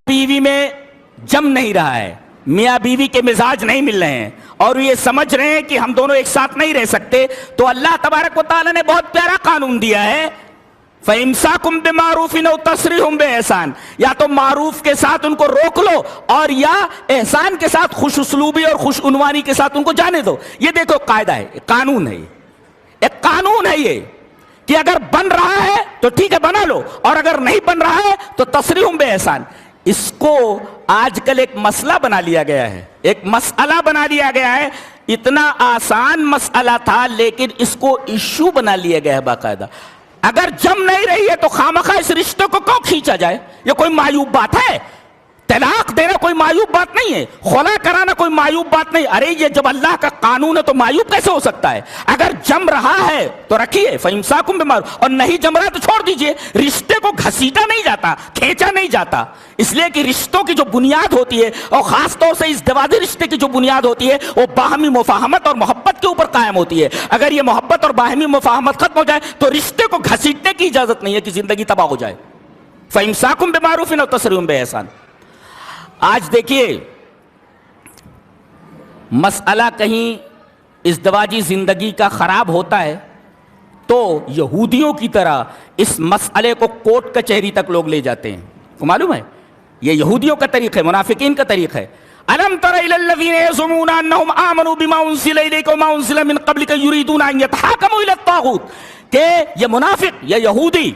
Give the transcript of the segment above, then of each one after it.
بیوی میں جم نہیں رہا ہے، میاں بیوی کے مزاج نہیں مل رہے ہیں اور یہ سمجھ رہے ہیں کہ ہم دونوں ایک ساتھ نہیں رہ سکتے، تو اللہ تبارک و تعالیٰ نے بہت پیارا قانون دیا ہے، فَإِمْسَاكُمْ بِمَعْرُوفٍ أَوْ تَسْرِيحٌ بِإِحْسَانٍ، یا تو معروف کے ساتھ ان کو روک لو اور یا احسان کے ساتھ خوش اسلوبی اور خوش عنوانی کے ساتھ ان کو جانے دو۔ یہ دیکھو قاعدہ ہے، ایک قانون ہے، ایک قانون ہے یہ کہ اگر بن رہا ہے تو ٹھیک ہے بنا لو، اور اگر نہیں بن رہا ہے تو تسریح بِإِحْسَان۔ اس کو آج کل ایک مسئلہ بنا لیا گیا ہے، ایک مسئلہ بنا لیا گیا ہے، اتنا آسان مسئلہ تھا لیکن اس کو ایشو بنا لیا گیا ہے باقاعدہ۔ اگر جم نہیں رہی ہے تو خامخواہ اس رشتے کو کیوں کھینچا جائے؟ یہ کوئی معیوب بات ہے؟ طلاق دینا کوئی معیوب بات نہیں ہے، خلا کرانا کوئی معیوب بات نہیں۔ ارے یہ جب اللہ کا قانون ہے تو معیوب کیسے ہو سکتا ہے؟ اگر جم رہا ہے تو رکھیے، فَإِمْسَاكُمْ بِمَعْرُوفٍ، اور نہیں جم رہا تو چھوڑ دیجئے۔ رشتے کو گھسیٹا نہیں جاتا، کھینچا نہیں جاتا، اس لیے کہ رشتوں کی جو بنیاد ہوتی ہے اور خاص طور سے ازدواجی رشتے کی جو بنیاد ہوتی ہے وہ باہمی مفاہمت اور محبت کے اوپر قائم ہوتی ہے۔ اگر یہ محبت اور باہمی مفاہمت ختم ہو جائے تو رشتے کو گھسیٹنے کی اجازت نہیں ہے کہ زندگی تباہ ہو جائے۔ فَإِمْسَاكُمْ بِمَعْرُوفٍ أَوْ تَسْرِيحٌ بِإِحْسَان۔ آج دیکھیے مسئلہ کہیں ازدواجی زندگی کا خراب ہوتا ہے تو یہودیوں کی طرح اس مسئلے کو کورٹ کچہری تک لوگ لے جاتے ہیں۔ کو معلوم ہے یہ یہودیوں کا طریقہ ہے، منافقین کا طریقہ ہے۔ أَلَمْ تَرَ إِلَى الَّذِينَ يَزْعُمُونَ أَنَّهُمْ آمَنُوا بِمَا أُنزِلَ إِلَيْكَ وَمَا أُنزِلَ مِن قَبْلِكَ يُرِيدُونَ أَن يَتَحَاكَمُوا إِلَى الطَّاغُوتِ، کہ یہ منافق، یہ یہودی،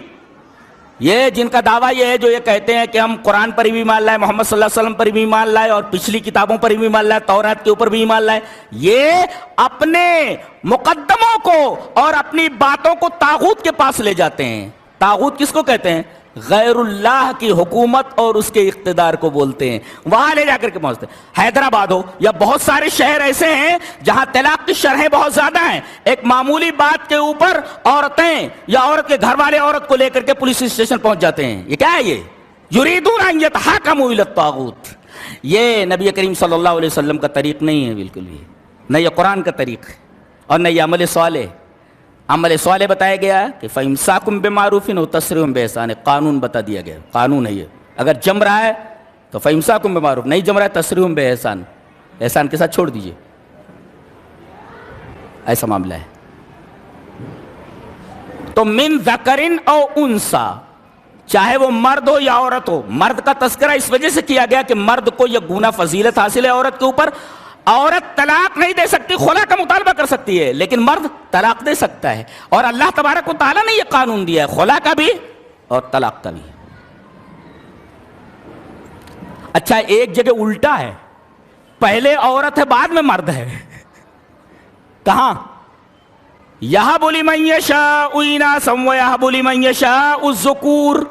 یہ جن کا دعویٰ یہ ہے جو یہ کہتے ہیں کہ ہم قرآن پر بھی ایمان لائے، محمد صلی اللہ علیہ وسلم پر بھی ایمان لائے اور پچھلی کتابوں پر بھی ایمان لائے، تورات کے اوپر بھی ایمان لائے، یہ اپنے مقدموں کو اور اپنی باتوں کو طاغوت کے پاس لے جاتے ہیں۔ طاغوت کس کو کہتے ہیں؟ غیر اللہ کی حکومت اور اس کے اقتدار کو بولتے ہیں، وہاں لے جا کر کے پہنچتے ہیں۔ حیدرآباد ہو یا بہت سارے شہر ایسے ہیں جہاں طلاق کی شرحیں بہت زیادہ ہیں، ایک معمولی بات کے اوپر عورتیں یا عورت کے گھر والے عورت کو لے کر کے پولیس اسٹیشن پہنچ جاتے ہیں۔ یہ کیا ہے؟ یہ یریدون ان یتحاکموا الی الطاغوت۔ یہ نبی کریم صلی اللہ علیہ وسلم کا طریق نہیں ہے بالکل بھی، نہ یہ قرآن کا طریق ہے اور نہ یہ عمل صالح۔ عمل صالح بتایا گیا ہے کہ فَإِمْسَاكُمْ بِمَعْرُوفٍ أَوْ تَسْرِيحٌ بِإِحْسَانٍ، قانون بتا دیا گیا، قانون ہے یہ۔ اگر جم رہا ہے تو فَإِمْسَاكُمْ بِمَعْرُوفٍ، نہیں جم رہا ہے تَسْرِيحٌ بِإِحْسَانٍ، احسان کے ساتھ چھوڑ دیجئے، ایسا معاملہ ہے۔ تو من ذکرن او انسا، چاہے وہ مرد ہو یا عورت ہو، مرد کا تذکرہ اس وجہ سے کیا گیا کہ مرد کو یہ گناہ فضیلت حاصل ہے عورت کے اوپر۔ عورت طلاق نہیں دے سکتی، خلا کا مطالبہ کر سکتی ہے، لیکن مرد طلاق دے سکتا ہے، اور اللہ تبارک و تعالیٰ نے یہ قانون دیا ہے، خلا کا بھی اور طلاق کا بھی۔ اچھا ایک جگہ الٹا ہے، پہلے عورت ہے بعد میں مرد ہے۔ کہاں؟ یہب لمن یشاء اناثا ویہب لمن یشاء الذکور۔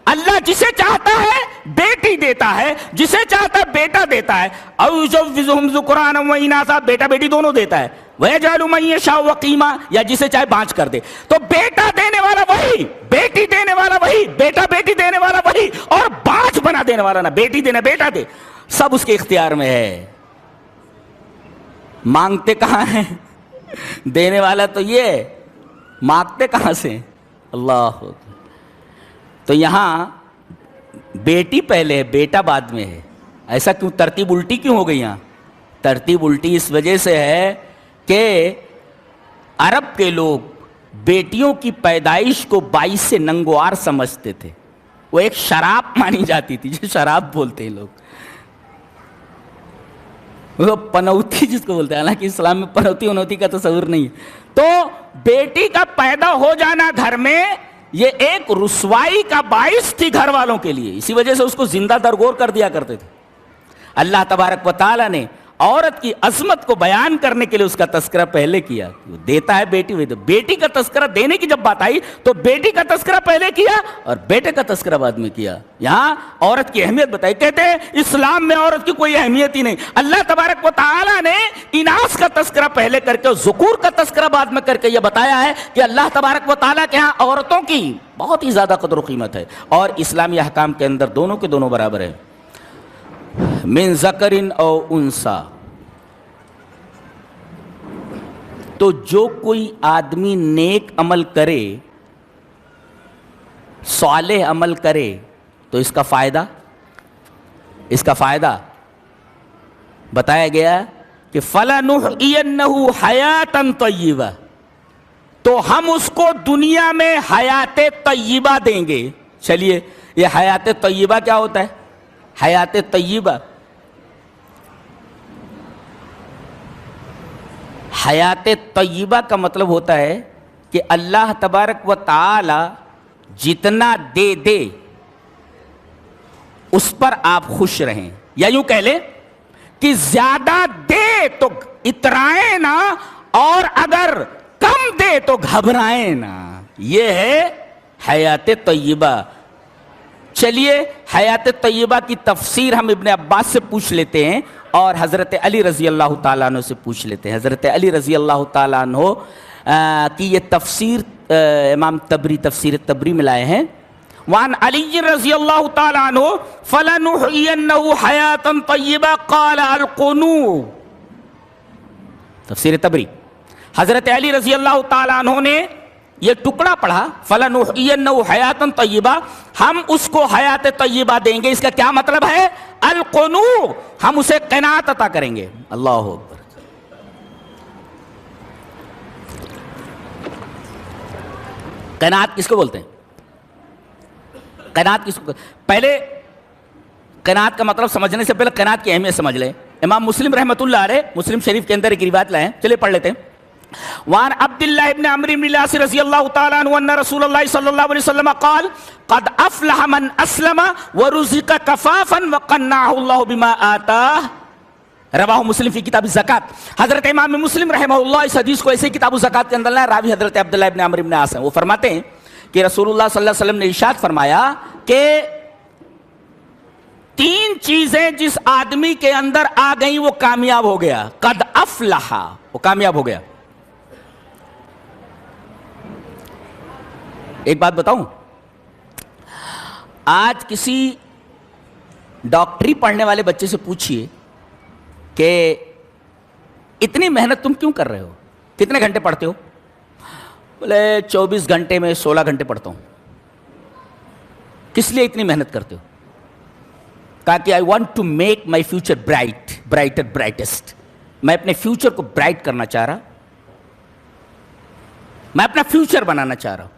اللہ جسے چاہتا ہے بیٹی دیتا ہے، جسے چاہتا ہے بیٹا دیتا ہے، او یزوجہم ذکرانا و اناثا، بیٹا بیٹی دونوں دیتا ہے، ویجعل من یشاء عقیما، یا جسے چاہے بانجھ کر دے۔ تو بیٹا دینے والا وہی، بیٹی دینے والا وہی، بیٹا بیٹی دینے والا وہی، اور بانجھ بنا دینے والا نہ بیٹی دینا بیٹا دے، سب اس کے اختیار میں ہے۔ مانگتے کہاں ہیں؟ دینے والا تو یہ، مانگتے کہاں سے؟ اللہ۔ تو یہاں بیٹی پہلے ہے بیٹا بعد میں ہے، ایسا کیوں؟ ترتیب الٹی کیوں ہو گئی یہاں؟ ترتیب الٹی اس وجہ سے ہے کہ عرب کے لوگ بیٹیوں کی پیدائش کو باعث ننگوار سمجھتے تھے، وہ ایک شراب مانی جاتی تھی، جو شراب بولتے ہیں لوگ، وہ پنوتی جس کو بولتے ہیں، حالانکہ اسلام میں پنوتی ونوتی کا تصور نہیں ہے۔ تو بیٹی کا پیدا ہو جانا گھر میں یہ ایک رسوائی کا باعث تھی گھر والوں کے لیے، اسی وجہ سے اس کو زندہ درگور کر دیا کرتے تھے۔ اللہ تبارک و تعالیٰ نے عورت کی عظمت کو بیان کرنے کے لیے اس کا تذکرہ پہلے کیا، وہ دیتا ہے بیٹی، بیٹی کا تذکرہ دینے کی جب بات آئی تو بیٹی کا تذکرہ پہلے کیا اور بیٹے کا تذکرہ بعد میں کیا۔ یہاں عورت کی اہمیت بتائی، کہتے ہیں اسلام میں عورت کی کوئی اہمیت ہی نہیں۔ اللہ تبارک و تعالیٰ نے اناث کا تذکرہ پہلے کر کے ذکور کا تذکرہ بعد میں کر کے یہ بتایا ہے کہ اللہ تبارک و تعالیٰ کے ہاں عورتوں کی بہت ہی زیادہ قدر و قیمت ہے، اور اسلامی احکام کے اندر دونوں کے دونوں برابر ہیں۔ من ذکرن او انسا، تو جو کوئی آدمی نیک عمل کرے، صالح عمل کرے تو اس کا فائدہ اس کا فائدہ بتایا گیا کہ فَلَنُحْيِيَنَّهُ حَيَاتًا طَيِّبَةً، تو ہم اس کو دنیا میں حیات طیبہ دیں گے. چلیے یہ حیات طیبہ کیا ہوتا ہے؟ حیات طیبہ، حیات طیبہ کا مطلب ہوتا ہے کہ اللہ تبارک و تعالی جتنا دے دے اس پر آپ خوش رہیں، یا یوں کہہ لیں کہ زیادہ دے تو اترائیں نہ، اور اگر کم دے تو گھبرائیں نہ. یہ ہے حیات طیبہ. چلیے حیات طیبہ کی تفسیر ہم ابن عباس سے پوچھ لیتے ہیں اور حضرت علی رضی اللہ تعالیٰ عنہ سے پوچھ لیتے ہیں. حضرت علی رضی اللہ تعالیٰ عنہ کی یہ تفسیر امام تبری تفسیر تبری میں لائے ہیں. وعن علی رضی اللہ تعالیٰ عنہ فَلَنُحْيِيَنَّهُ حَيَاتًا طَيِّبَةً قَالَ الْقُنُوطُ. تفسیر تبری. حضرت علی رضی اللہ تعالیٰ عنہ نے یہ ٹکڑا پڑھا فَلَنُحْيِيَنَّهُ حَيَاتًا طَيِّبَةً، ہم اس کو حیات طیبہ دیں گے. اس کا کیا مطلب ہے؟ القنوع، ہم اسے قناعت عطا کریں گے. اللہ اکبر. قناعت کس کو بولتے ہیں؟ قناعت کس کو؟ پہلے قناعت کا مطلب سمجھنے سے پہلے قناعت کی اہمیت سمجھ لیں. امام مسلم رحمۃ اللہ علیہ مسلم شریف کے اندر ایک روایت لائے ہیں، چلیے پڑھ لیتے ہیں. وعن عبد الله بن عمرو بن العاص رضی اللہ تعالی عنہ ان رسول اللہ صلی اللہ علیہ وسلم قال قد افلح من اسلم ورزق کفافا وقنعه اللہ بما آتاه. رواہ مسلم فی کتاب الزکات. حضرت امام مسلم رحمہ اللہ اس حدیث کو ایسے کتاب الزکات کے اندر لائے. راوی حضرت عبداللہ بن عمرو بن العاص ہیں. وہ فرماتے ہیں کہ رسول اللہ صلی اللہ علیہ وسلم نے ارشاد فرمایا کہ 3 چیزیں جس آدمی کے اندر آ گئیں وہ کامیاب ہو گیا. قد افلح، وہ کامیاب ہو گیا. ایک بات بتاؤں، آج کسی ڈاکٹری پڑھنے والے بچے سے پوچھئے کہ اتنی محنت تم کیوں کر رہے ہو، کتنے گھنٹے پڑھتے ہو؟ بولے 24 گھنٹے میں 16 گھنٹے پڑھتا ہوں. کس لیے اتنی محنت کرتے ہو؟ کہا کہ I want to make my future brighter brightest. میں اپنے فیوچر کو برائٹ کرنا چاہ رہا، میں اپنا فیوچر بنانا چاہ رہا ہوں.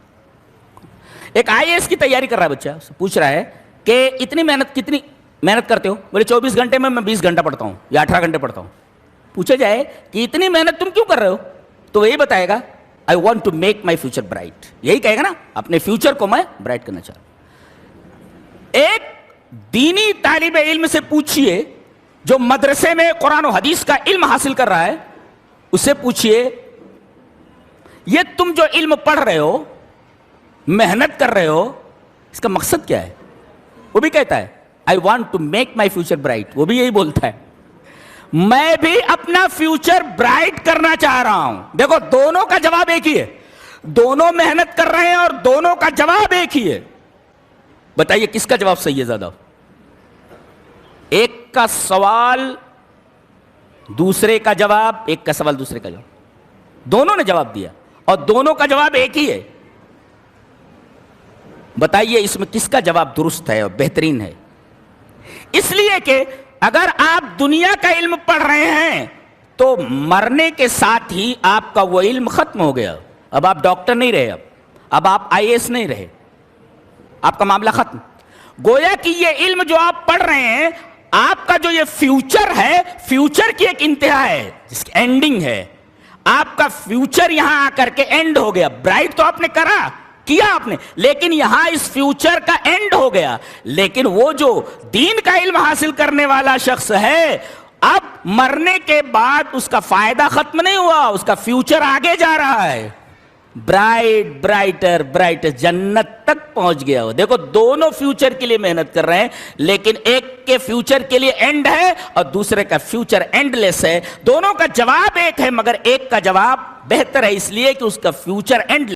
ایک IAS کی تیاری کر رہا ہے بچہ، پوچھ رہا ہے کہ کتنی محنت کرتے ہو؟ بولے 24 گھنٹے میں 20 گھنٹہ پڑھتا ہوں یا 18 گھنٹے پڑھتا ہوں. پوچھا جائے کہ اتنی محنت تم کیوں کر رہے ہو تو یہی بتائے گا I want to make my future bright. یہی کہے گا نا، اپنے فیوچر کو میں برائٹ کرنا چاہ رہا ہوں. ایک دینی طالب علم سے پوچھئے جو مدرسے میں قرآن و حدیث کا علم حاصل کر رہا ہے، اس سے پوچھئے یہ تم جو علم پڑھ رہے ہو، محنت کر رہے ہو، اس کا مقصد کیا ہے؟ وہ بھی کہتا ہے I want to make my future bright. وہ بھی یہی بولتا ہے میں بھی اپنا فیوچر برائٹ کرنا چاہ رہا ہوں. دیکھو دونوں کا جواب ایک ہی ہے، دونوں محنت کر رہے ہیں اور دونوں کا جواب ایک ہی ہے. بتائیے کس کا جواب صحیح ہے زیادہ؟ ایک کا سوال دوسرے کا جواب، ایک کا سوال دوسرے کا جواب. دونوں نے جواب دیا اور دونوں کا جواب ایک ہی ہے. بتائیے اس میں کس کا جواب درست ہے اور بہترین ہے؟ اس لیے کہ اگر آپ دنیا کا علم پڑھ رہے ہیں تو مرنے کے ساتھ ہی آپ کا وہ علم ختم ہو گیا. اب آپ ڈاکٹر نہیں رہے، اب آپ IAS نہیں رہے، آپ کا معاملہ ختم. گویا کہ یہ علم جو آپ پڑھ رہے ہیں، آپ کا جو یہ فیوچر ہے، فیوچر کی ایک انتہا ہے جس کی اینڈنگ ہے. آپ کا فیوچر یہاں آ کر کے اینڈ ہو گیا. برائٹ تو آپ نے کیا آپ نے، لیکن یہاں اس فیوچر کا اینڈ ہو گیا. لیکن وہ جو دین کا علم حاصل کرنے والا شخص ہے، اب مرنے کے بعد اس کا فائدہ ختم نہیں ہوا، اس کا فیوچر آگے جا رہا ہے. برائٹر جنت تک پہنچ گیا ہو. دیکھو دونوں فیوچر کے لیے محنت کر رہے ہیں، لیکن ایک کے فیوچر کے لیے اینڈ ہے اور دوسرے کا فیوچر اینڈ لیس ہے. دونوں کا جواب ایک ہے، مگر ایک کا جواب بہتر ہے اس لیے کہ اس کا فیوچر اینڈ